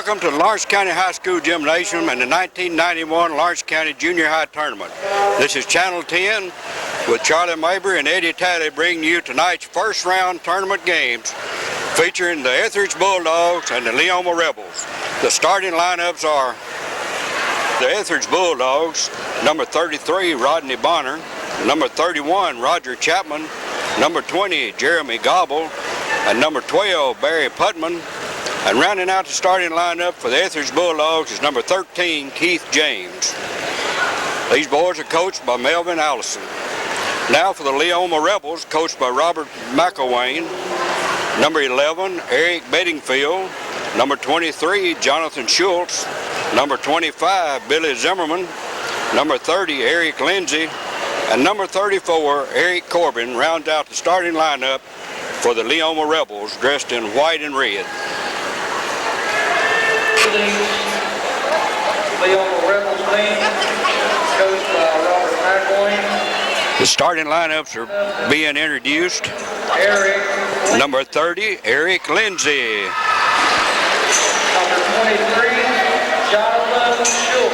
Welcome to the Lawrence County High School Gymnasium and the 1991 Lawrence County Junior High Tournament. This is Channel 10 with Charlie Mabry and Eddie Talley bringing you tonight's first round tournament games featuring the Ethridge Bulldogs and the Leoma Rebels. The starting lineups are the Ethridge Bulldogs, number 33 Rodney Bonner, number 31 Roger Chapman, number 20 Jeremy Gobble, and number 12 Barry Putman. And rounding out the starting lineup for the Ethridge Bulldogs is number 13, Keith James. These boys are coached by Melvin Allison. Now for the Leoma Rebels, coached by Robert McElwain. Number 11, Eric Bedingfield. Number 23, Jonathan Schultz. Number 25, Billy Zimmerman. Number 30, Eric Lindsay. And number 34, Eric Corbin, rounds out the starting lineup for the Leoma Rebels, dressed in white and red. Leoma Rebels team, coached by Robert McElwain. The starting lineups are being introduced. Eric. Number 30, Eric Lindsay.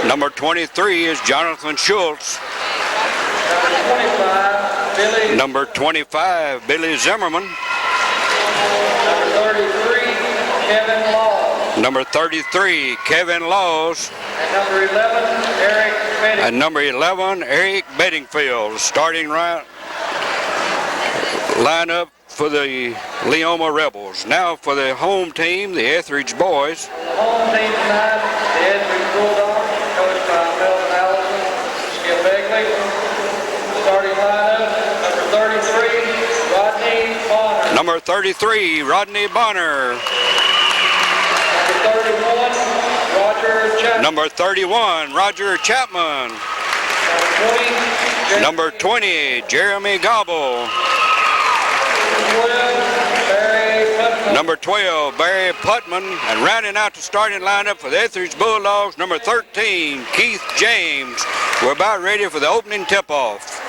Number 23, Jonathan Schultz. Number 25, Billy Zimmerman. Number 33, Kevin Laws. Number 33, Kevin Laws. And number 11, Eric Bedingfield. Starting lineup for the Leoma Rebels. Now for the home team, the Ethridge boys. The home team tonight, the Ethridge Bulldogs, coached by Melvin Allison, Skip Begley. Starting lineup, number 33, Rodney Bonner. Number 33, Rodney Bonner. Number 31, Roger Chapman. Number 20, Jeremy Gobble. Number 12, Barry Putman. And rounding out the starting lineup for the Ethridge Bulldogs, number 13, Keith James. We're about ready for the opening tip-off.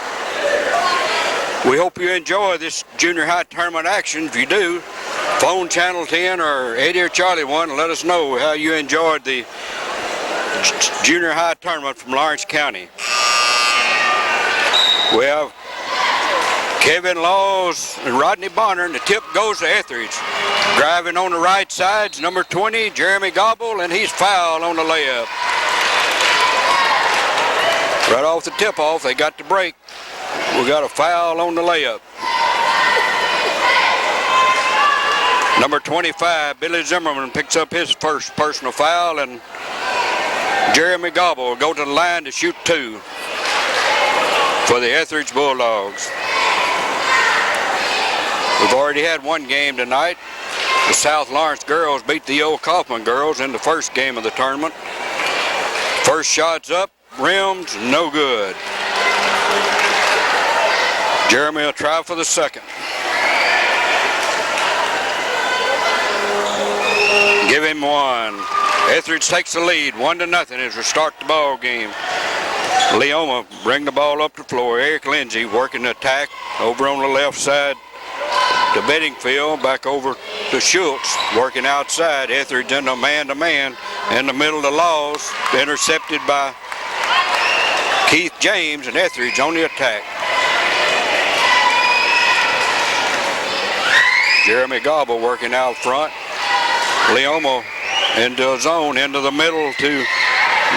We hope you enjoy this junior high tournament action. If you do, phone Channel 10 or Eddie or Charlie 1 and let us know how you enjoyed the junior high tournament from Lawrence County. We have Kevin Laws and Rodney Bonner, and the tip goes to Ethridge. Driving on the right side's number 20, Jeremy Gobble, and he's fouled on the layup. Right off the tip-off, they got the break. We got a foul on the layup. Number 25, Billy Zimmerman, picks up his first personal foul, and Jeremy Gobble will go to the line to shoot two for the Ethridge Bulldogs. We've already had one game tonight. The South Lawrence girls beat the old Kaufman girls in the first game of the tournament. First shot's up, rims, no good. Jeremy will try for the second. Give him one. Ethridge takes the lead, 1-0 as we start the ball game. Leoma bring the ball up the floor. Eric Lindsay working the attack over on the left side to Bedingfield, back over to Schultz, working outside. Ethridge in a man-to-man in the middle of the Laws, intercepted by Keith James, and Ethridge on the attack. Jeremy Gobble working out front. Leoma into a zone, into the middle to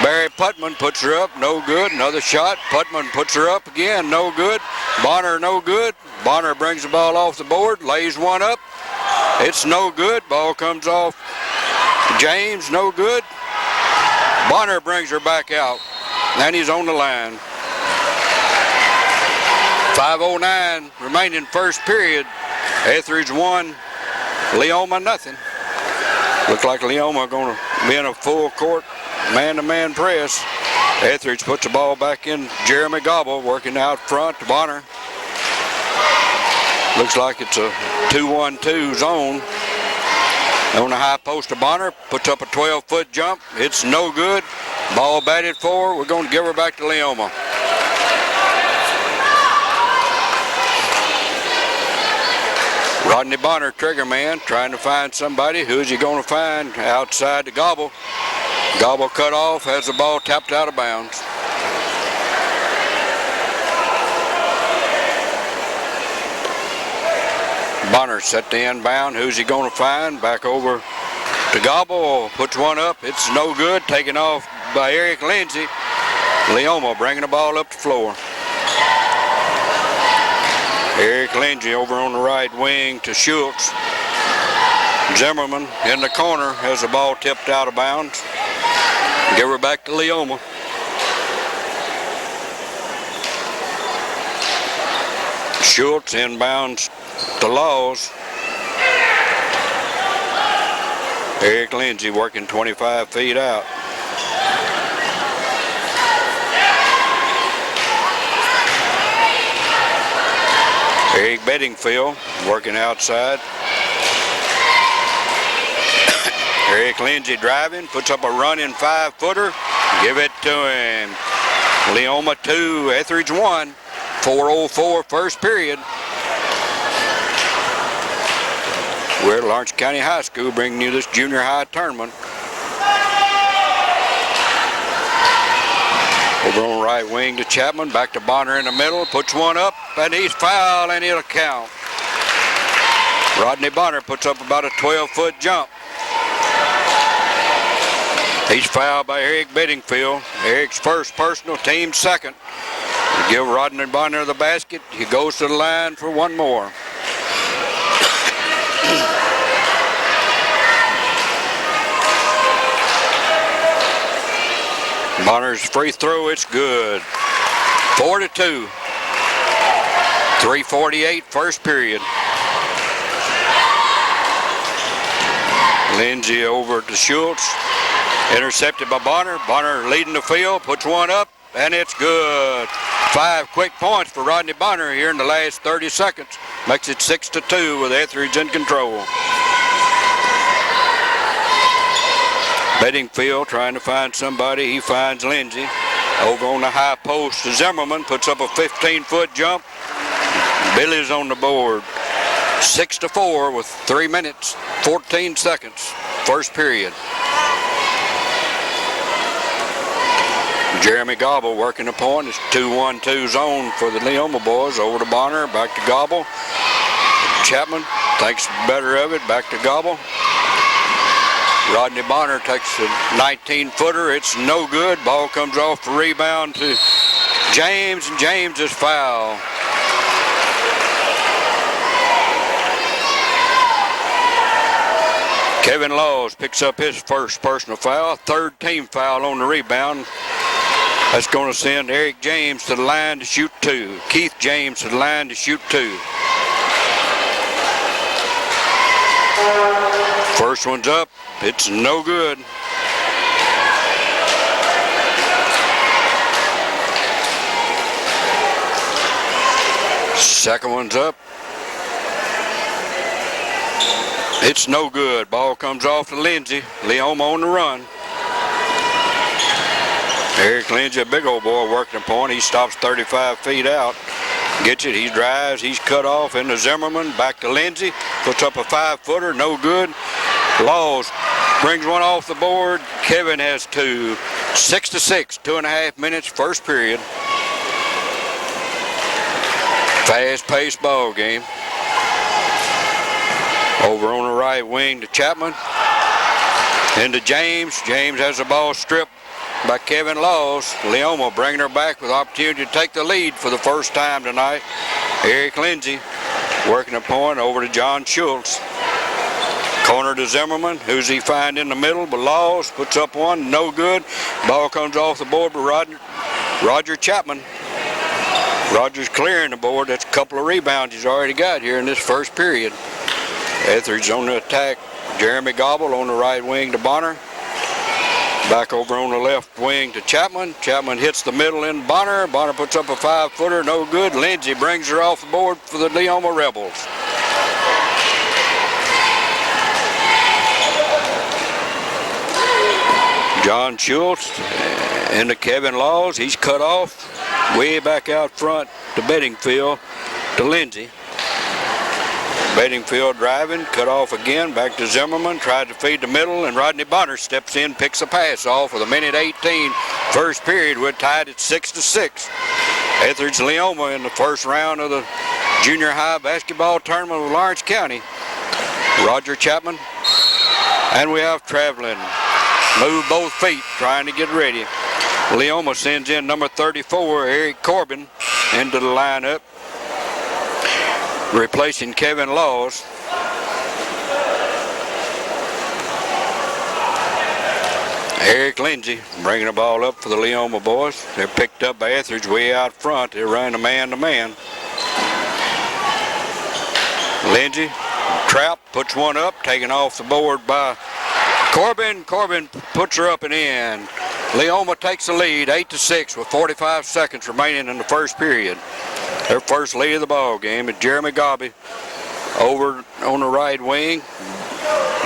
Barry Putman, puts her up, no good. Another shot, Putman puts her up again, no good. Bonner, no good. Bonner brings the ball off the board, lays one up. It's no good. Ball comes off James, no good. Bonner brings her back out, and he's on the line. 5:09 remaining first period. Ethridge 1, Leoma nothing. Looks like Leoma going to be in a full court man-to-man press. Ethridge puts the ball back in. Jeremy Gobble working out front to Bonner. Looks like it's a 2-1-2 zone. On the high post to Bonner, puts up a 12-foot jump. It's no good. Ball batted for. We're going to give her back to Leoma. Rodney Bonner, trigger man, trying to find somebody. Who is he going to find? Outside the gobble. Gobble cut off, has the ball tapped out of bounds. Bonner set the inbound. Who's he going to find? Back over to Gobble. Puts one up. It's no good. Taken off by Eric Lindsay. Leoma bringing the ball up the floor. Eric Lindsay over on the right wing to Schultz. Zimmerman in the corner has the ball tipped out of bounds. Give her back to Leoma. Schultz inbounds to Laws. Eric Lindsay working 25 feet out. Eric Bedingfield working outside. Eric Lindsay driving, puts up a running 5-footer. Give it to him. Leoma 2, Ethridge 1. 4:04 first period. We're at Lawrence County High School bringing you this junior high tournament. Over on the right wing to Chapman, back to Bonner in the middle, puts one up, and he's fouled, and it'll count. Rodney Bonner puts up about a 12-foot jump. He's fouled by Eric Bedingfield. Eric's first personal, team second. You give Rodney Bonner the basket, he goes to the line for one more. Bonner's free throw, it's good. 4-2. 3:48 first period. Lindsay over to Schultz. Intercepted by Bonner. Bonner leading the field, puts one up, and it's good. 5 quick points for Rodney Bonner here in the last 30 seconds. Makes it 6-2 with Ethridge in control. Bedingfield trying to find somebody. He finds Lindsay. Over on the high post to Zimmerman. Puts up a 15-foot jump. Billy's on the board. 6-4 with 3 minutes, 14 seconds. First period. Jeremy Gobble working the point. It's 2-1-2 zone for the Leoma boys. Over to Bonner. Back to Gobble. Chapman thinks better of it. Back to Gobble. Rodney Bonner takes a 19-footer. It's no good. Ball comes off the rebound to James, and James is fouled. Kevin Laws picks up his first personal foul. Third team foul on the rebound. That's going to send Eric James to the line to shoot 2. Keith James to the line to shoot 2. First one's up. It's no good. Second one's up. It's no good. Ball comes off to Lindsay. Leoma on the run. Eric Lindsay, a big old boy working the point. He stops 35 feet out. Gets it, he drives, he's cut off into Zimmerman, back to Lindsay, puts up a 5-footer, no good. Laws brings one off the board. Kevin has 2. 6-6, 2.5 minutes, first period. Fast-paced ball game. Over on the right wing to Chapman. Into James. James has the ball stripped by Kevin Laws. Leoma bringing her back with opportunity to take the lead for the first time tonight. Eric Lindsay working a point over to John Schultz. Corner to Zimmerman. Who's he find in the middle? But Laws puts up one, no good. Ball comes off the board by Roger Chapman. Roger's clearing the board. That's a couple of rebounds he's already got here in this first period. Ethridge on the attack. Jeremy Gobble on the right wing to Bonner. Back over on the left wing to Chapman. Chapman hits the middle in Bonner. Bonner puts up a 5-footer, no good. Lindsay brings her off the board for the Leoma Rebels. John Schultz into Kevin Laws. He's cut off way back out front to Bedingfield to Lindsay. Bedingfield driving, cut off again, back to Zimmerman, tried to feed the middle, and Rodney Bonner steps in, picks a pass off with a minute 18. First period, we're tied at 6-6. Ethridge Leoma in the first round of the junior high basketball tournament of Lawrence County. Roger Chapman, and we have traveling. Move both feet, trying to get ready. Leoma sends in number 34, Eric Corbin, into the lineup, replacing Kevin Laws. Eric Lindsay bringing the ball up for the Leoma boys. They're picked up by Ethridge way out front. They're running a man-to-man. Lindsay, trap, puts one up, taken off the board by Corbin. Corbin puts her up and in. Leoma takes the lead, 8-6, with 45 seconds remaining in the first period. Their first lead of the ball game is Jeremy Gobby over on the right wing.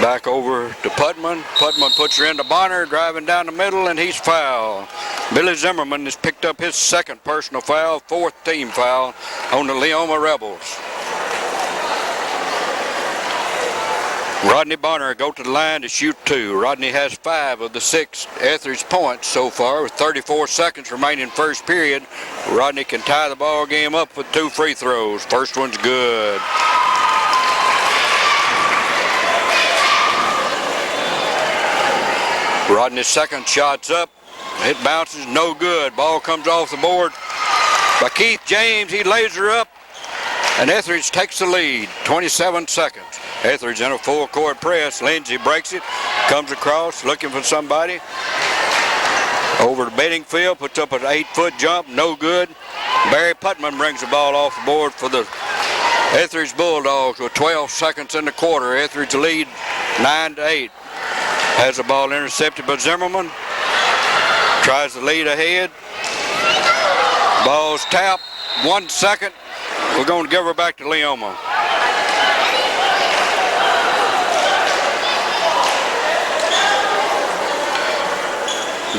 Back over to Putman. Putman puts her into Bonner, driving down the middle, and he's fouled. Billy Zimmerman has picked up his second personal foul, fourth team foul on the Leoma Rebels. Rodney Bonner go to the line to shoot 2. Rodney has 5 of the 6 Ethridge points so far with 34 seconds remaining first period. Rodney can tie the ball game up with 2 free throws. First one's good. Rodney's second shot's up. It bounces, no good. Ball comes off the board by Keith James. He lays her up, and Ethridge takes the lead, 27 seconds. Ethridge in a full court press. Lindsay breaks it, comes across, looking for somebody. Over to Bedingfield, puts up an 8-foot jump, no good. Barry Putman brings the ball off the board for the Ethridge Bulldogs with 12 seconds in the quarter. Ethridge lead 9-8. Has the ball intercepted by Zimmerman. Tries to lead ahead. Ball's tapped. 1 second. We're going to give her back to Leoma.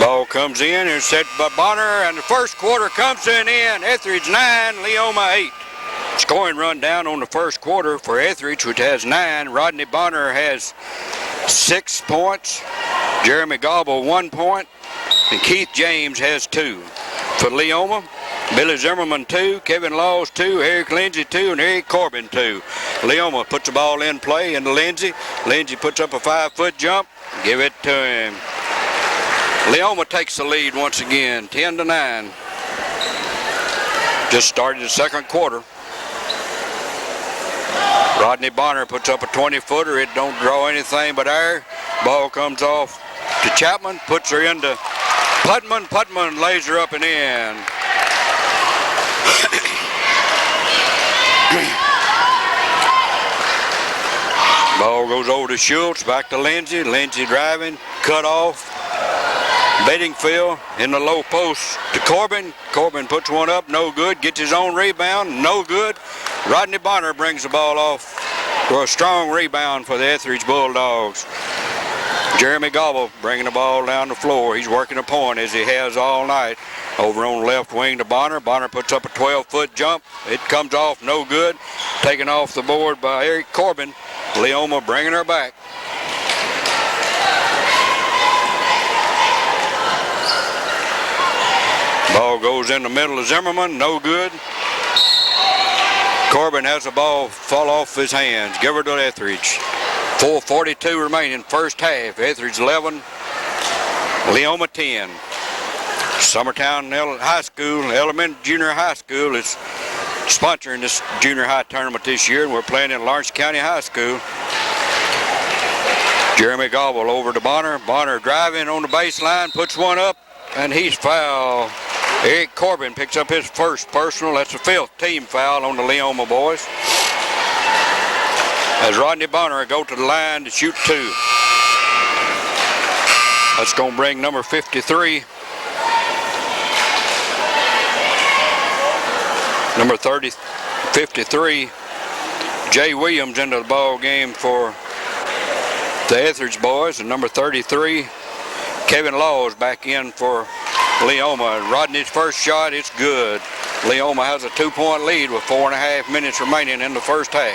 Ball comes in, intercepted by Bonner, and the first quarter comes to an end. Ethridge 9, Leoma 8. Scoring run down on the first quarter for Ethridge, which has 9. Rodney Bonner has 6 points. Jeremy Gobble 1 point. And Keith James has 2. For Leoma, Billy Zimmerman 2, Kevin Laws 2, Eric Lindsay 2, and Eric Corbin 2. Leoma puts the ball in play into Lindsay. Lindsay puts up a 5-foot jump. Give it to him. Leoma takes the lead once again, 10-9. Just started the second quarter. Rodney Bonner puts up a 20-footer. It don't draw anything but air. Ball comes off to Chapman, puts her into Putman. Putman lays her up and in. Ball goes over to Schultz, back to Lindsay. Lindsay driving, cut off. Bedingfield in the low post to Corbin. Corbin puts one up, no good. Gets his own rebound, no good. Rodney Bonner brings the ball off for a strong rebound for the Ethridge Bulldogs. Jeremy Gobble bringing the ball down the floor. He's working a point as he has all night. Over on the left wing to Bonner. Bonner puts up a 12-foot jump. It comes off, no good. Taken off the board by Eric Corbin. Leoma bringing her back. Ball goes in the middle of Zimmerman, no good. Corbin has the ball fall off his hands. Give her to Ethridge. 4:42 remaining, first half. Ethridge 11, Leoma 10. Summertown High School, Junior High School is sponsoring this junior high tournament this year, and we're playing in Lawrence County High School. Jeremy Gobble over to Bonner. Bonner driving on the baseline, puts one up, and he's fouled. Eric Corbin picks up his first personal. That's the 5th team foul on the Leoma boys. As Rodney Bonner go to the line to shoot 2. That's going to bring number 53. Number 53, Jay Williams into the ball game for the Ethridge boys. And number 33, Kevin Laws back in for Leoma. Rodney's first shot, it's good. Leoma has a 2-point lead with 4.5 minutes remaining in the first half.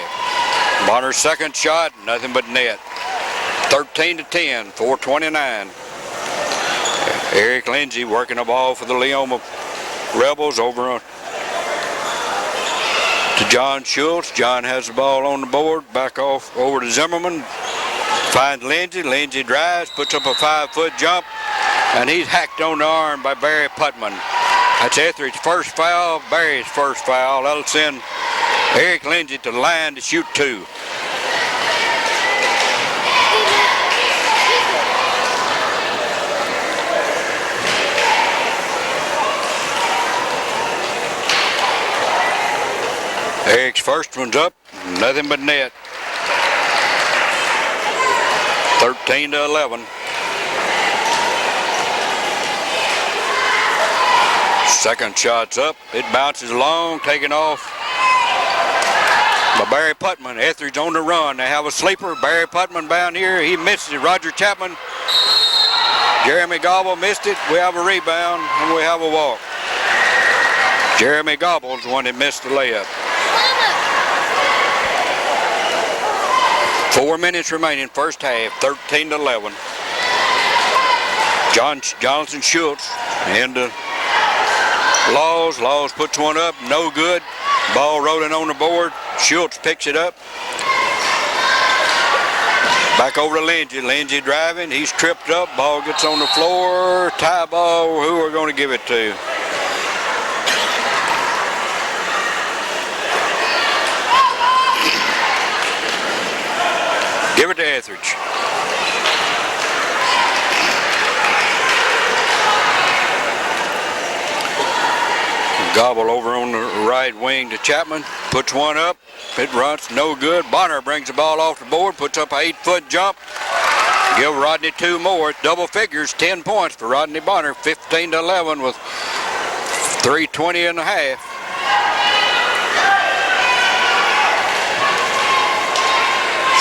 Bonner's second shot, nothing but net. 13-10, 4:29. Eric Lindsay working the ball for the Leoma Rebels over to John Schultz. John has the ball on the board, back off over to Zimmerman. Finds Lindsay. Lindsay drives, puts up a 5-foot jump, and he's hacked on the arm by Barry Putman. That's Ethridge's first foul, Barry's first foul. That'll send Eric Lindsay to the line to shoot 2. Eric's first one's up, nothing but net. 13-11. Second shot's up. It bounces long, taken off by Barry Putman. Ethridge on the run. They have a sleeper. Barry Putman down here. He misses it. Roger Chapman. Jeremy Gobble missed it. We have a rebound and we have a walk. Jeremy Gobble's the one that missed the layup. 4 minutes remaining, first half, 13-11. Jonathan Schultz into Laws. Laws puts one up, no good. Ball rolling on the board. Schultz picks it up. Back over to Lindsay. Lindsay driving. He's tripped up. Ball gets on the floor. Tie ball. Who are we going to give it to? Give it to Ethridge. Gobble over on the right wing to Chapman. Puts one up. It runs, no good. Bonner brings the ball off the board, puts up an 8-foot jump. Give Rodney 2 more. Double figures, 10 points for Rodney Bonner. 15-11 with 3:20 and a half.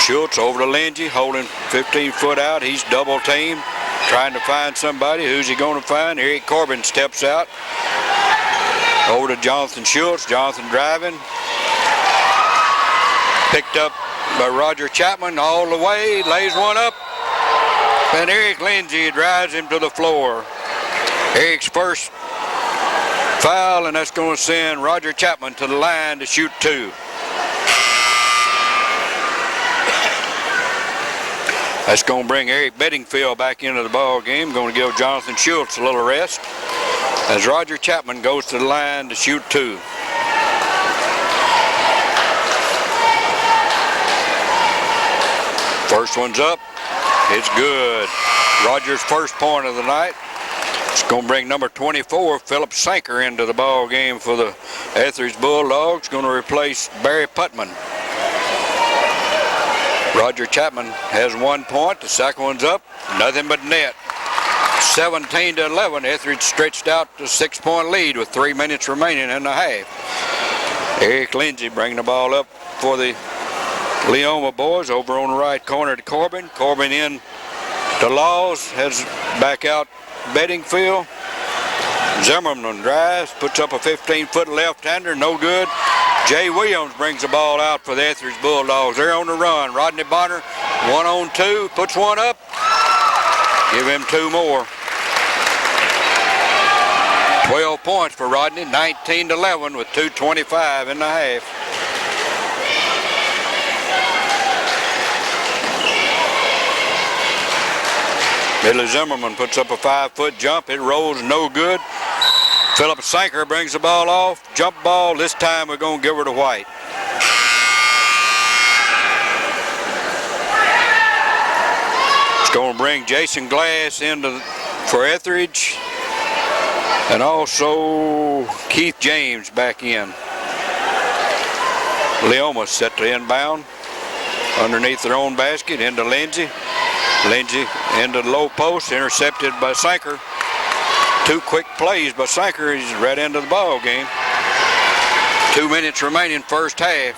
Schultz over to Lindsay, holding 15 foot out. He's double teamed, trying to find somebody. Who's he going to find? Eric Corbin steps out. Over to Jonathan Schultz. Jonathan driving. Picked up by Roger Chapman all the way. Lays one up. And Eric Lindsay drives him to the floor. Eric's first foul, and that's going to send Roger Chapman to the line to shoot 2. That's going to bring Eric Bedingfield back into the ball game. Going to give Jonathan Schultz a little rest as Roger Chapman goes to the line to shoot 2. First one's up. It's good. Roger's first point of the night. It's going to bring number 24, Philip Sanker, into the ball game for the Ethridge Bulldogs. Going to replace Barry Putman. Roger Chapman has 1 point. The second one's up. Nothing but net. 17-11. Ethridge stretched out to 6-point lead with 3 minutes remaining in the half. Eric Lindsay bringing the ball up for the Leoma boys over on the right corner to Corbin. Corbin in to Laws. Has back out Bedingfield. Zimmerman drives. Puts up a 15-foot left-hander. No good. Jay Williams brings the ball out for the Ethridge Bulldogs. They're on the run. Rodney Bonner, 1-on-2, puts one up. Give him 2 more. 12 points for Rodney, 19-11 with 2:25 in the half. Billy Zimmerman puts up a 5-foot jump. It rolls, no good. Philip Sanker brings the ball off. Jump ball. This time we're going to give her to White. It's going to bring Jason Glass into for Ethridge. And also Keith James back in. Leoma set to inbound. Underneath their own basket into Lindsay. Lindsay into the low post. Intercepted by Sanker. 2 quick plays by Sanker. He's right into the ball game. 2 minutes remaining first half.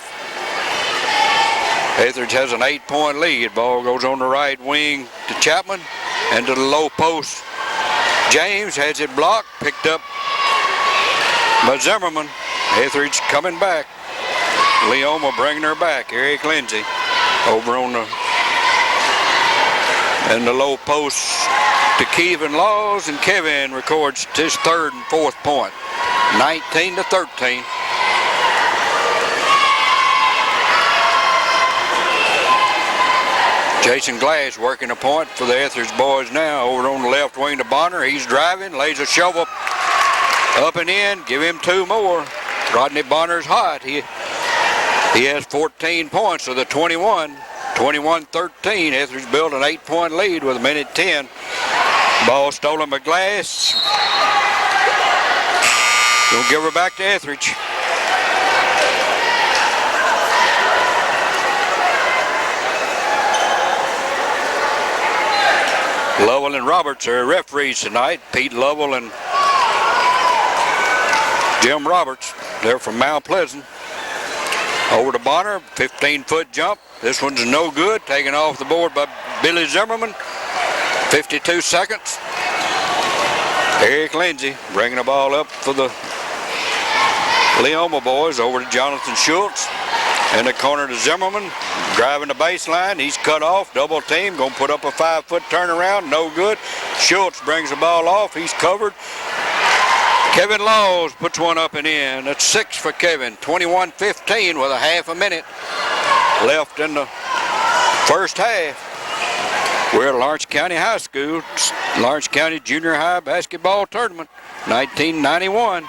Ethridge has an 8-point lead. Ball goes on the right wing to Chapman and to the low post. James has it blocked, picked up by Zimmerman. Ethridge coming back. Leoma bringing her back. Eric Lindsay over on the in the low post to Kevin Laws, and Kevin records his third and fourth point, 19-13. Jason Glass working a point for the Ethridge boys now over on the left wing to Bonner. He's driving, lays a shovel up and in, give him two more. Rodney Bonner's hot. He has 14 points of the 21. 21-13. Ethridge built an 8-point lead with a minute 10. Ball stolen by Glass. Gonna give her back to Ethridge. Lovell and Roberts are referees tonight. Pete Lovell and Jim Roberts. They're from Mount Pleasant. Over to Bonner, 15-foot jump. This one's no good. Taken off the board by Billy Zimmerman. 52 seconds. Eric Lindsay bringing the ball up for the Leoma boys. Over to Jonathan Schultz. In the corner to Zimmerman. Driving the baseline. He's cut off. Double team. Going to put up a 5-foot turnaround. No good. Schultz brings the ball off. He's covered. Kevin Laws puts one up and in. That's 6 for Kevin. 21-15 with a half a minute left in the first half. We're at Lawrence County High School, Lawrence County Junior High Basketball Tournament, 1991.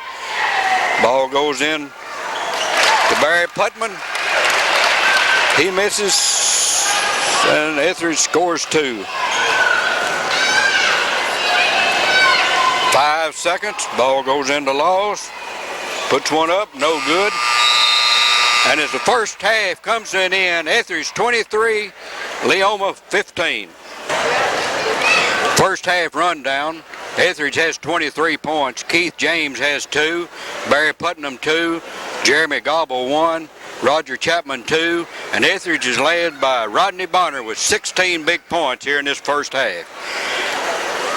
Ball goes in to Barry Putman. He misses, and Ethridge scores 2. 5 seconds, ball goes into Laws, puts one up, no good. And as the first half comes to an end, Ethridge 23, Leoma 15. First half rundown, Ethridge has 23 points, Keith James has 2, Barry Putnam 2, Jeremy Gobble 1, Roger Chapman 2, and Ethridge is led by Rodney Bonner with 16 big points here in this first half.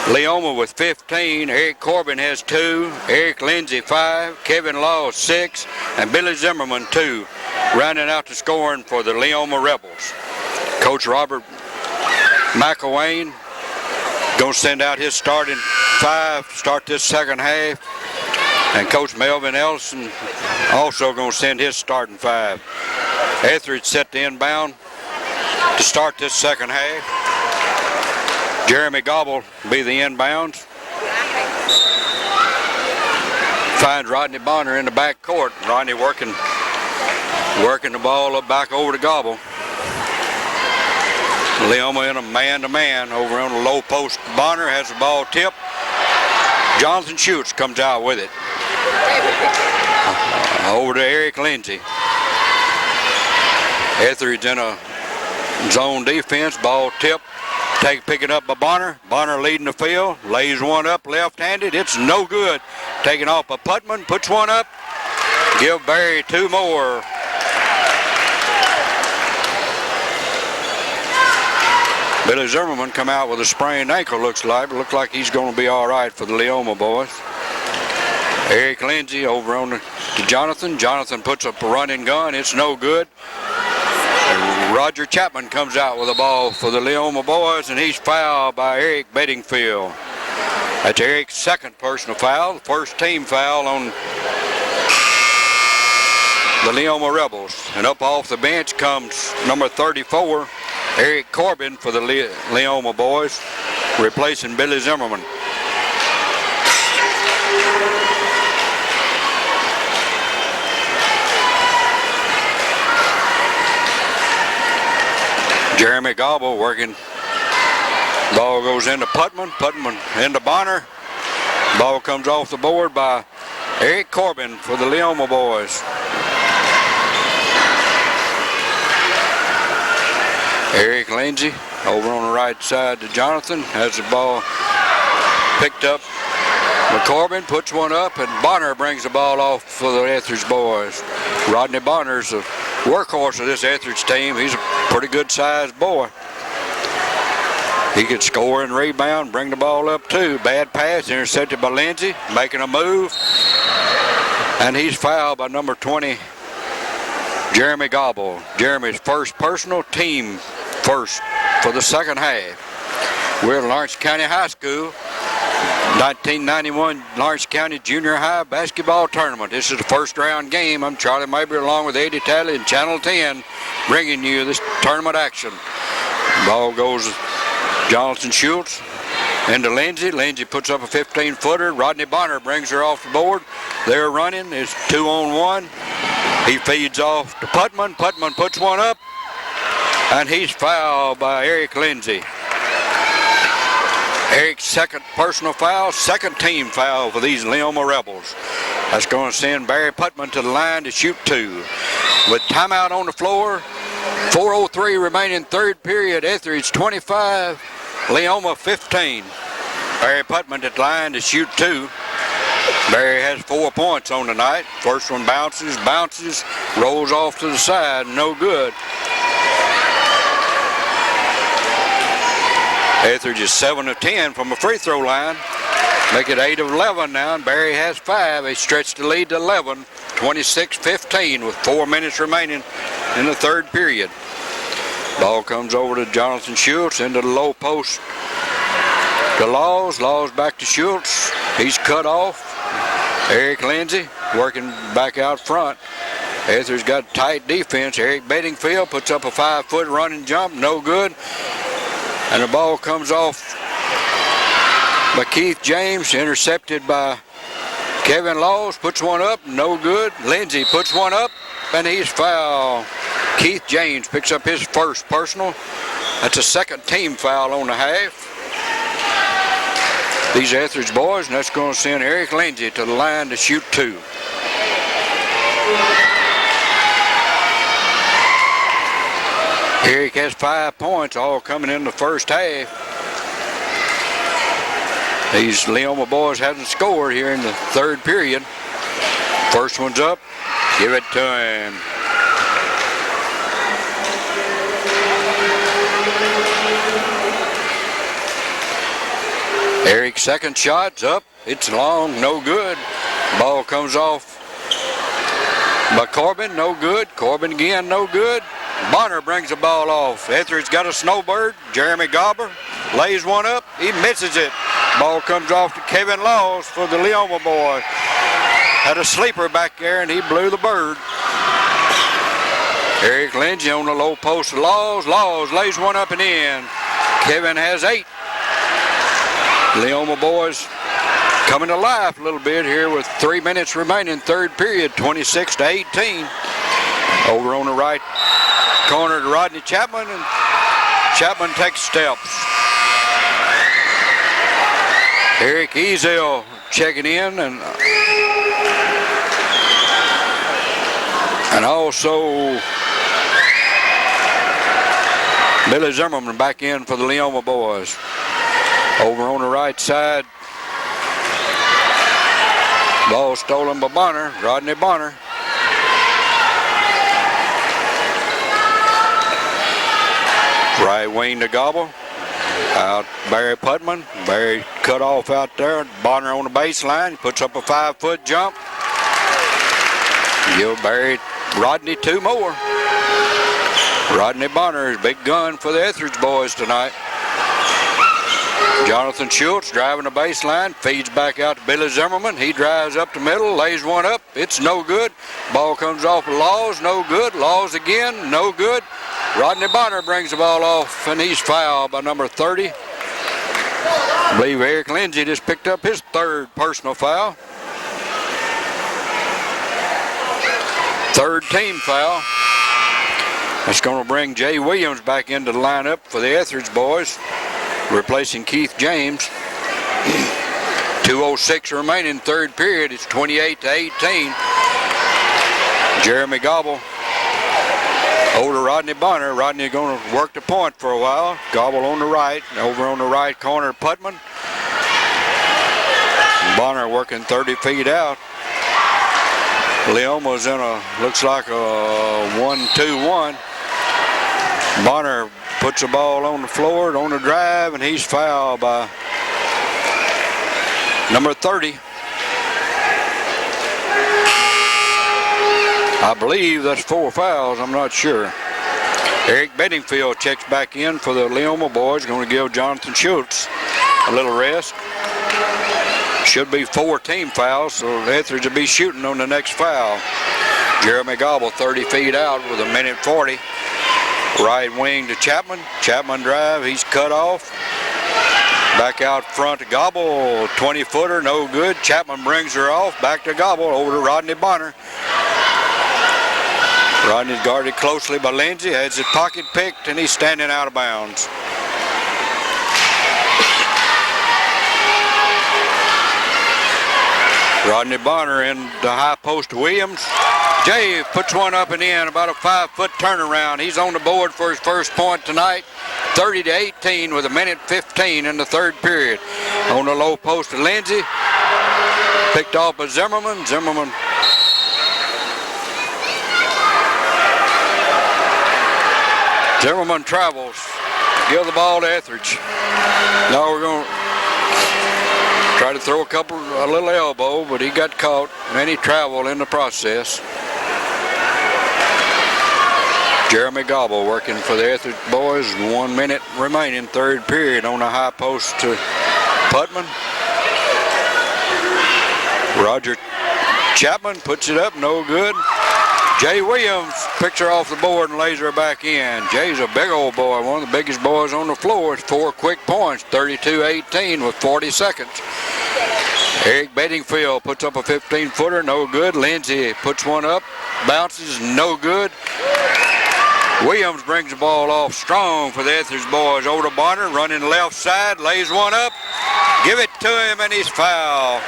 Leoma with 15, Eric Corbin has 2, Eric Lindsay 5, Kevin Law 6, and Billy Zimmerman 2, rounding out the scoring for the Leoma Rebels. Coach Robert McElwain going to send out his starting 5 to start this second half, and Coach Melvin Ellison also going to send his starting 5. Ethridge set the inbound to start this second half. Jeremy Gobble be the inbounds. Finds Rodney Bonner in the back court. Rodney working the ball up back over to Gobble. Leoma in a man-to-man over on the low post. Bonner has the ball tipped. Jonathan Schultz comes out with it. Over to Eric Lindsay. Ethridge in a zone defense. Ball tipped. Pick it up by Bonner. Bonner leading the field. Lays one up left-handed. It's no good. Taken off by Putman. Puts one up. Give Barry 2 more. Billy Zimmerman come out with a sprained ankle, looks like he's going to be all right for the Leoma boys. Eric Lindsay over on to Jonathan. Jonathan puts up a running gun. It's no good. Roger Chapman comes out with the ball for the Leoma boys, and he's fouled by Eric Bedingfield. That's Eric's second personal foul, the first team foul on the Leoma Rebels. And up off the bench comes number 34, Eric Corbin for the Leoma boys, replacing Billy Zimmerman. Jeremy Gobble working. Ball goes into Putman. Putman into Bonner. Ball comes off the board by Eric Corbin for the Leoma boys. Eric Lindsay over on the right side to Jonathan. Has the ball picked up. McCorbin puts one up, and Bonner brings the ball off for the Ethridge boys. Rodney Bonner's the workhorse of this Ethridge team. He's a pretty good sized boy. He could score and rebound, bring the ball up too. Bad pass, intercepted by Lindsay, making a move. And he's fouled by number 20, Jeremy Gobble. Jeremy's first personal, team first for the second half. We're at Lawrence County High School, 1991 Lawrence County Junior High Basketball Tournament. This is the first round game. I'm Charlie Mabry along with Eddie Talley and Channel 10 bringing you this tournament action. Ball goes Jonathan Schultz into Lindsay. Lindsay puts up a 15-footer. Rodney Bonner brings her off the board. They're running. It's 2-on-1. He feeds off to Putman. Putman puts one up, and he's fouled by Eric Lindsay. Eric's second personal foul, second team foul for these Leoma Rebels. That's going to send Barry Putman to the line to shoot two. With timeout on the floor, 4:03 remaining third period. Ethridge 25, Leoma 15. Barry Putman at the line to shoot two. Barry has 4 points on the night. First one bounces, rolls off to the side, no good. Ethridge is 7 of 10 from the free throw line. Make it 8 of 11 now, and Barry has 5. They stretch the lead to 11, 26-15 with 4 minutes remaining in the third period. Ball comes over to Jonathan Schultz into the low post to Laws. Laws back to Schultz. He's cut off. Eric Lindsay working back out front. Ethridge got tight defense. Eric Bedingfield puts up a 5-foot running jump, no good. And the ball comes off by Keith James, intercepted by Kevin Laws, puts one up, no good. Lindsay puts one up, and he's fouled. Keith James picks up his first personal. That's a second team foul on the half. These Ethridge boys, and that's going to send Eric Lindsay to the line to shoot two. Eric has 5 points, all coming in the first half. These Leoma boys haven't scored here in the third period. First one's up. Give it to him. Eric's second shot's up. It's long, no good. Ball comes off by Corbin, no good. Corbin again, no good. Bonner brings the ball off. Ethridge got a snowbird. Jeremy Gobber lays one up. He misses it. Ball comes off to Kevin Laws for the Leoma boy. Had a sleeper back there, and he blew the bird. Eric Lindsay on the low post of Laws. Laws lays one up and in. Kevin has 8. Leoma boys coming to life a little bit here with 3 minutes remaining third period, 26-18. Over on the right corner to Rodney Chapman, and Chapman takes steps. Eric Ezel checking in, and also Billy Zimmerman back in for the Leoma boys. Over on the right side, ball stolen by Bonner, Rodney Bonner. Right wing to Gobble. Out Barry Putman. Barry cut off out there. Bonner on the baseline. Puts up a 5-foot jump. Give Rodney 2 more. Rodney Bonner is big gun for the Ethridge boys tonight. Jonathan Schultz driving the baseline. Feeds back out to Billy Zimmerman. He drives up the middle. Lays one up. It's no good. Ball comes off of Laws. No good. Laws again. No good. Rodney Bonner brings the ball off, and he's fouled by number 30. I believe Eric Lindsay just picked up his third personal foul. Third team foul. That's going to bring Jay Williams back into the lineup for the Ethridge boys, replacing Keith James. 2:06 remaining third period. It's 28-18. Jeremy Gobble over to Rodney Bonner. Rodney going to work the point for a while. Gobble on the right. Over on the right corner, Putman. Bonner working 30 feet out. Leoma's in looks like a 1-2-1. Bonner puts the ball on the floor, on the drive, and he's fouled by number 30. I believe that's 4 fouls. I'm not sure. Eric Bedingfield checks back in for the Leoma boys. Going to give Jonathan Schultz a little rest. Should be 4 team fouls, so Ethridge will be shooting on the next foul. Jeremy Gobble 30 feet out with 1:40. Right wing to Chapman. Chapman drive, he's cut off. Back out front to Gobble, 20-footer, no good. Chapman brings her off, back to Gobble, over to Rodney Bonner. Rodney's guarded closely by Lindsay, has his pocket picked, and he's standing out of bounds. Rodney Bonner in the high post to Williams. Jay puts one up and in, about a 5-foot turnaround. He's on the board for his first point tonight. 30-18 with 1:15 in the third period. On the low post to Lindsay. Picked off by Zimmerman. Zimmerman travels. Give the ball to Ethridge. Now we're going to try to throw a little elbow, but he got caught, and then he traveled in the process. Jeremy Gobble working for the Ethridge boys. 1 minute remaining, third period, on the high post to Putman. Roger Chapman puts it up, no good. Jay Williams picks her off the board and lays her back in. Jay's a big old boy, one of the biggest boys on the floor. It's 4 quick points, 32-18 with 40 seconds. Eric Bedingfield puts up a 15-footer, no good. Lindsay puts one up, bounces, no good. Williams brings the ball off strong for the Ethridge boys. Over to Bonner, running left side, lays one up. Give it to him, and he's fouled.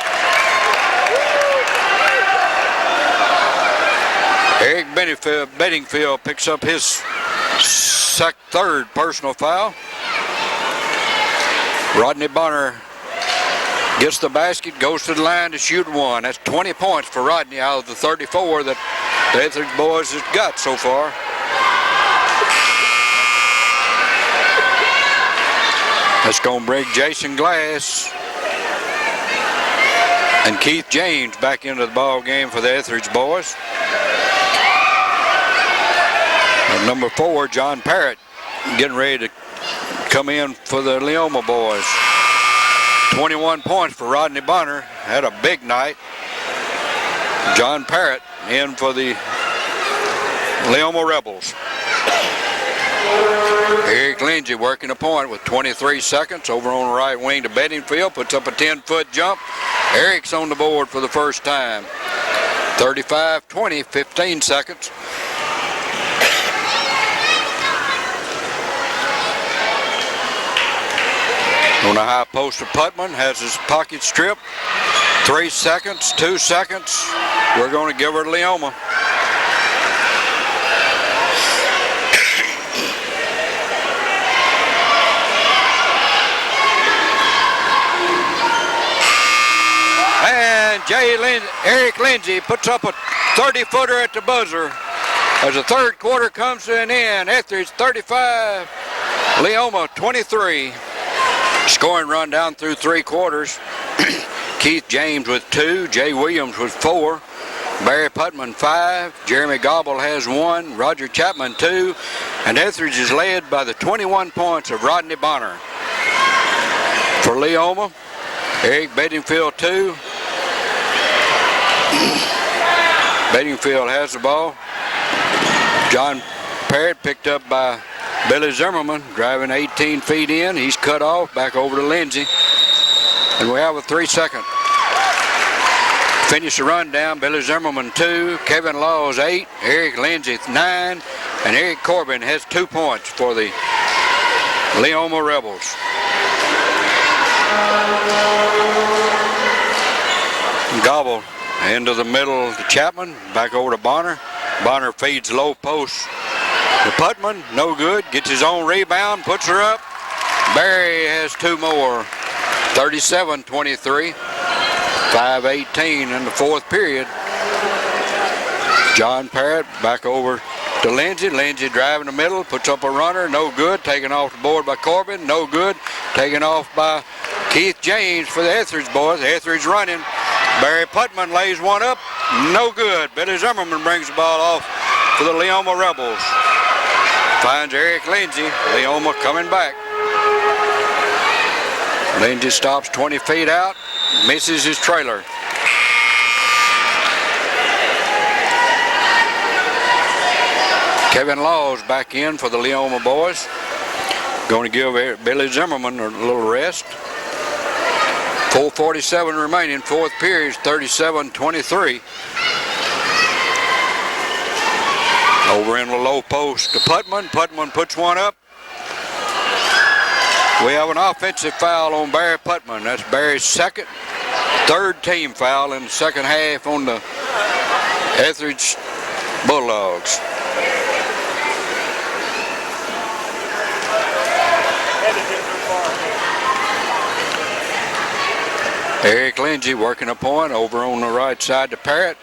Eric Bedingfield picks up his third personal foul. Rodney Bonner gets the basket, goes to the line to shoot one. That's 20 points for Rodney out of the 34 that the Ethridge boys has got so far. That's going to bring Jason Glass and Keith James back into the ball game for the Ethridge boys. And number 4, John Parrott, getting ready to come in for the Leoma boys. 21 points for Rodney Bonner. Had a big night. John Parrott in for the Leoma Rebels. Eric Lindsay working a point with 23 seconds. Over on the right wing to Bedingfield. Puts up a 10-foot jump. Eric's on the board for the first time. 35-20, 15 seconds. On the high post of Putman, has his pocket stripped. 3 seconds, 2 seconds. We're going to give her to Leoma. And Eric Lindsay puts up a 30-footer at the buzzer. As the third quarter comes to an end, Ethridge 35, Leoma 23. Scoring run down through 3 quarters. Keith James with 2, Jay Williams with 4, Barry Putman 5, Jeremy Gobble has 1, Roger Chapman 2, and Ethridge is led by the 21 points of Rodney Bonner. For Leoma, Eric Bedingfield 2. Bedingfield has the ball. John Parrott picked up by Billy Zimmerman, driving 18 feet in. He's cut off, back over to Lindsay. And we have a 3-second. Finish the rundown. Billy Zimmerman 2, Kevin Laws 8, Eric Lindsay 9, and Eric Corbin has 2 points for the Leoma Rebels. Gobble into the middle to Chapman, back over to Bonner. Bonner feeds low post to Putman, no good. Gets his own rebound, puts her up. Barry has 2 more. 37-23. 5:18 in the fourth period. John Parrott back over to Lindsay. Lindsay driving the middle, puts up a runner, no good. Taken off the board by Corbin, no good. Taken off by Keith James for the Ethridge boys. Ethridge running. Barry Putman lays one up. No good. Billy Zimmerman brings the ball off for the Leoma Rebels. Finds Eric Lindsay. Leoma coming back. Lindsay stops 20 feet out. Misses his trailer. Kevin Laws back in for the Leoma boys. Going to give Billy Zimmerman a little rest. 4:47 remaining, fourth period, 37-23. Over in the low post to Putman. Putman puts one up. We have an offensive foul on Barry Putman. That's Barry's third team foul in the second half on the Ethridge Bulldogs. Eric Lindsay working a point over on the right side to Parrott.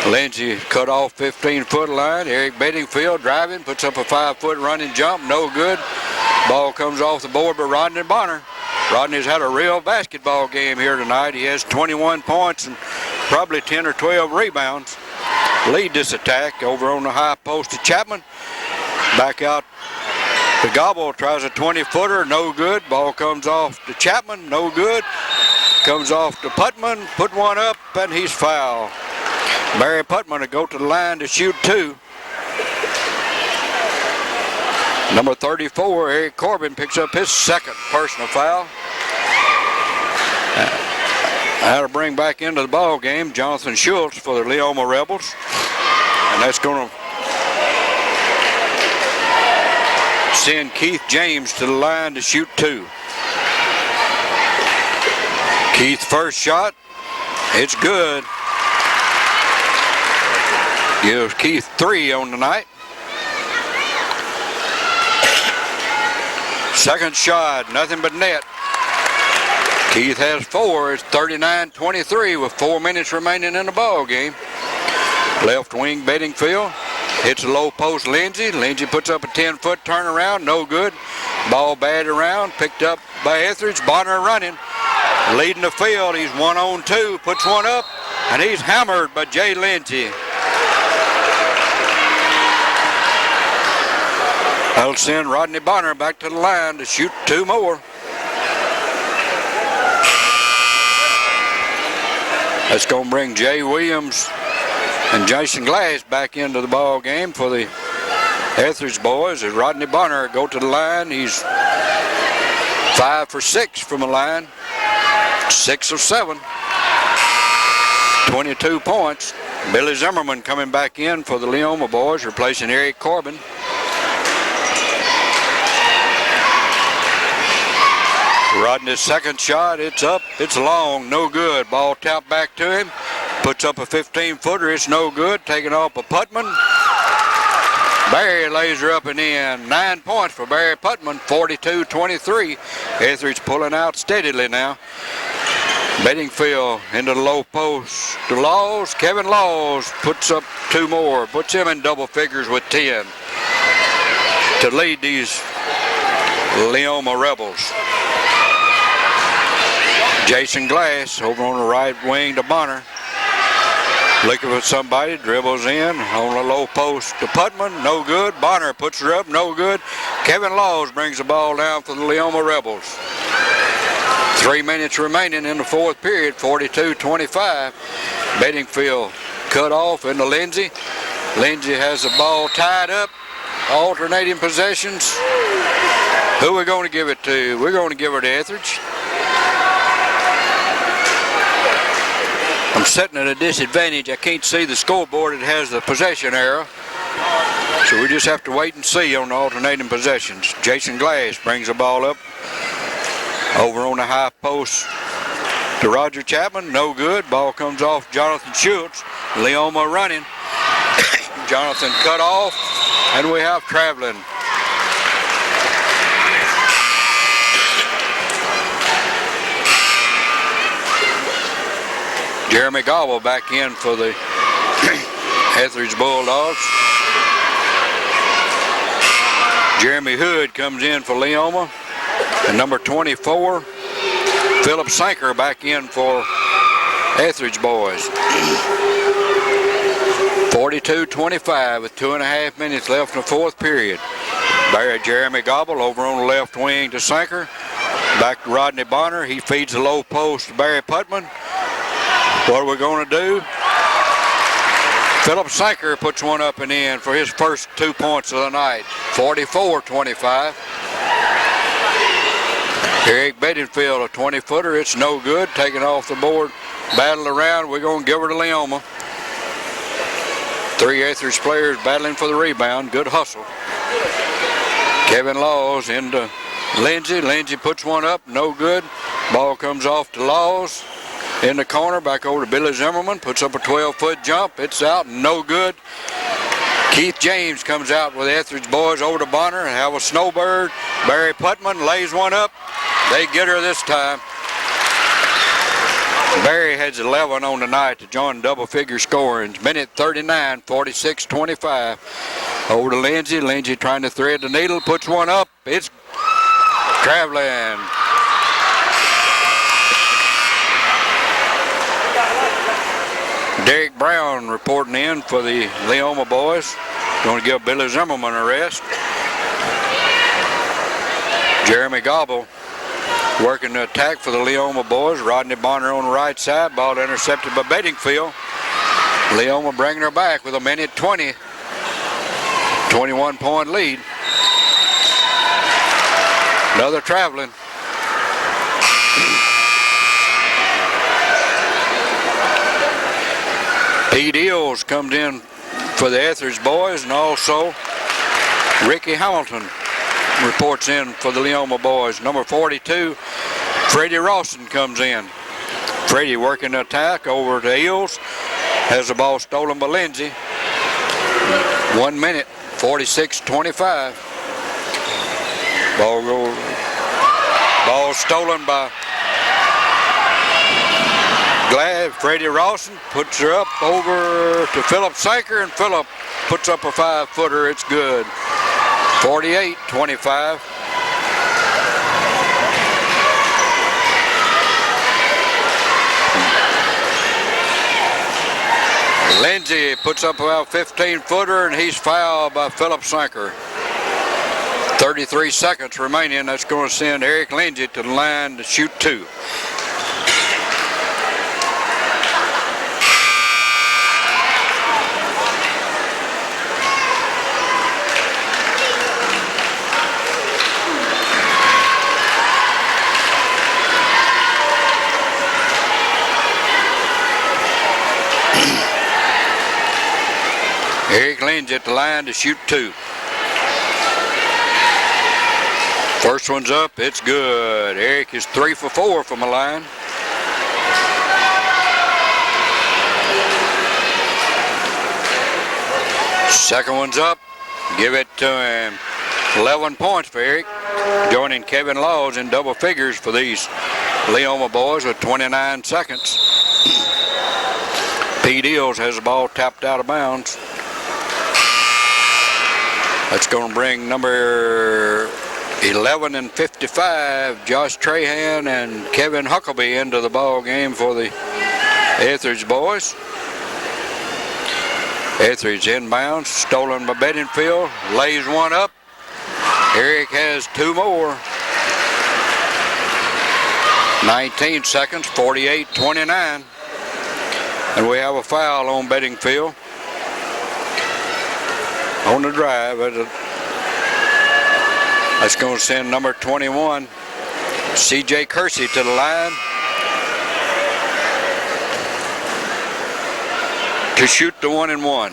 Lindsay cut off 15-foot line. Eric Bedingfield driving, puts up a 5-foot running jump, no good. Ball comes off the board by Rodney Bonner. Rodney's had a real basketball game here tonight. He has 21 points and probably 10 or 12 rebounds. Lead this attack over on the high post to Chapman. Back out to Gobble, tries a 20-footer, no good. Ball comes off to Chapman, no good. Comes off to Putman, put one up, and he's fouled. Barry Putman to go to the line to shoot two. Number 34, Eric Corbin, picks up his second personal foul. That'll bring back into the ball game Jonathan Schultz for the Leoma Rebels. And that's going to send Keith James to the line to shoot two. Keith's first shot, it's good. Gives Keith 3 on the night. Second shot, nothing but net. Keith has 4. It's 39-23 with 4 minutes remaining in the ball game. Left wing Bedingfield hits a low post Lindsay. Lindsay puts up a 10-foot turnaround, no good. Ball batted around, picked up by Ethridge. Bonner running. Leading the field, he's 1-on-2, puts one up, and he's hammered by Jay Lindsay. That'll send Rodney Bonner back to the line to shoot 2 more. That's going to bring Jay Williams and Jason Glass back into the ball game for the Ethridge boys. As Rodney Bonner go to the line, he's 5 for 6 from the line. 6 of 7, 22 points. Billy Zimmerman coming back in for the Leoma boys, replacing Eric Corbin. Rodney's second shot, it's up, it's long, no good. Ball tapped back to him, puts up a 15-footer, it's no good. Taken off by Putman. Barry lays her up and in. 9 points for Barry Putman, 42-23. Ethridge pulling out steadily now. Bedingfield into the low post to Laws. Kevin Laws puts up 2 more, puts him in double figures with 10 to lead these Leoma Rebels. Jason Glass over on the right wing to Bonner. Looking for somebody, dribbles in on the low post to Putman, no good. Bonner puts her up, no good. Kevin Laws brings the ball down for the Leoma Rebels. 3 minutes remaining in the fourth period, 42-25. Bedingfield cut off into Lindsay. Lindsay has the ball tied up, alternating possessions. Who are we going to give it to? We're going to give it to Ethridge. I'm sitting at a disadvantage. I can't see the scoreboard. It has the possession arrow. So we just have to wait and see on the alternating possessions. Jason Glass brings the ball up over on the high post to Roger Chapman. No good. Ball comes off Jonathan Schultz. Leoma running. Jonathan cut off. And we have traveling. Jeremy Gobble back in for the Ethridge Bulldogs. Jeremy Hood comes in for Leoma. And number 24, Philip Sanker back in for Ethridge boys. 42-25 with 2.5 minutes left in the fourth period. Barry Jeremy Gobble over on the left wing to Sanker. Back to Rodney Bonner. He feeds the low post to Barry Putman. What are we going to do? Philip Sanker puts one up and in for his first 2 points of the night. 44-25. Eric Bedingfield, a 20-footer. It's no good. Taken off the board. Battle around. We're going to give her to Leoma. 3 Ethridge players battling for the rebound. Good hustle. Kevin Laws into Lindsay. Lindsay puts one up. No good. Ball comes off to Laws. In the corner. Back over to Billy Zimmerman. Puts up a 12-foot jump. It's out. No good. Keith James comes out with the Ethridge boys over to Bonner and have a snowbird. Barry Putman lays one up. They get her this time. Barry has 11 on the night to join double-figure scoring. Minute 39, 46-25. Over to Lindsay. Lindsay trying to thread the needle. Puts one up. It's traveling. Derek Brown reporting in for the Leoma boys. Going to give Billy Zimmerman a rest. Jeremy Gobble working the attack for the Leoma boys. Rodney Bonner on the right side. Ball intercepted by Bedingfield. Leoma bringing her back with a minute 20. 21-point lead. Another traveling. Pete Eels comes in for the Ethridge boys, and also Ricky Hamilton reports in for the Leoma boys. Number 42, Freddie Rawson comes in. Freddie working the attack over to Eels. Has the ball stolen by Lindsay. 1 minute, 46-25. Ball stolen by Glad. Freddie Rawson puts her up over to Philip Sanker, and Philip puts up a 5-footer. It's good. 48-25. Lindsay puts up about 15-footer, and he's fouled by Philip Sanker. 33 seconds remaining. That's going to send Eric Lindsay to the line to shoot 2. Eric Lindsay at the line to shoot 2. First one's up, it's good. Eric is 3 for 4 from the line. Second one's up, give it to him. 11 points for Eric. Joining Kevin Laws in double figures for these Leoma boys with 29 seconds. Pete Eels has the ball tapped out of bounds. That's going to bring number 11 and 55, Josh Trahan and Kevin Huckabee into the ball game for the Ethridge boys. Ethridge inbounds, stolen by Bedingfield, lays one up. Eric has 2 more. 19 seconds, 48-29. And we have a foul on Bedingfield. On the drive, that's going to send number 21, C.J. Kersey, to the line to shoot the 1-and-1.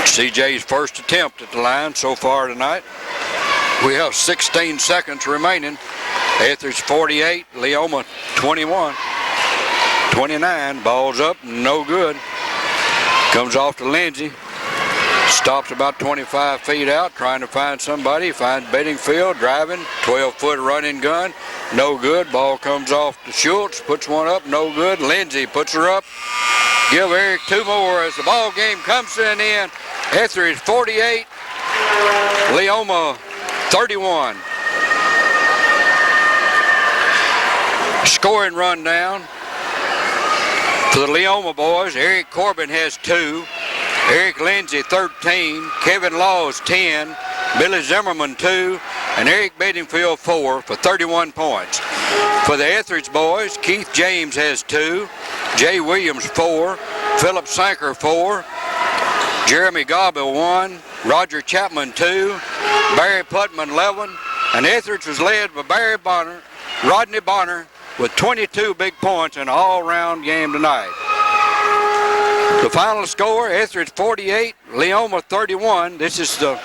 C.J.'s first attempt at the line so far tonight. We have 16 seconds remaining. Ethridge 48, Leoma 21. 29, ball's up, no good. Comes off to Lindsay. Stops about 25 feet out, trying to find somebody. Finds Bedingfield driving. 12-foot running gun. No good. Ball comes off to Schultz. Puts one up. No good. Lindsay puts her up. Give Eric 2 more as the ball game comes to an end. Ethridge 48. Leoma 31. scoring rundown for the Leoma boys. Eric Corbin has 2. Eric Lindsay 13. Kevin Laws 10. Billy Zimmerman 2. And Eric Bedingfield 4 for 31 points. For the Ethridge boys, Keith James has 2. Jay Williams 4. Philip Sanker 4. Jeremy Gobble 1. Roger Chapman 2. Barry Putman 11. And Ethridge was led by Rodney Bonner with 22 big points in an all-round game tonight. The final score, Ethridge 48, Leoma 31. This is the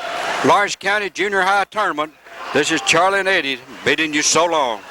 Lawrence County Junior High Tournament. This is Charlie and Eddie bidding you so long.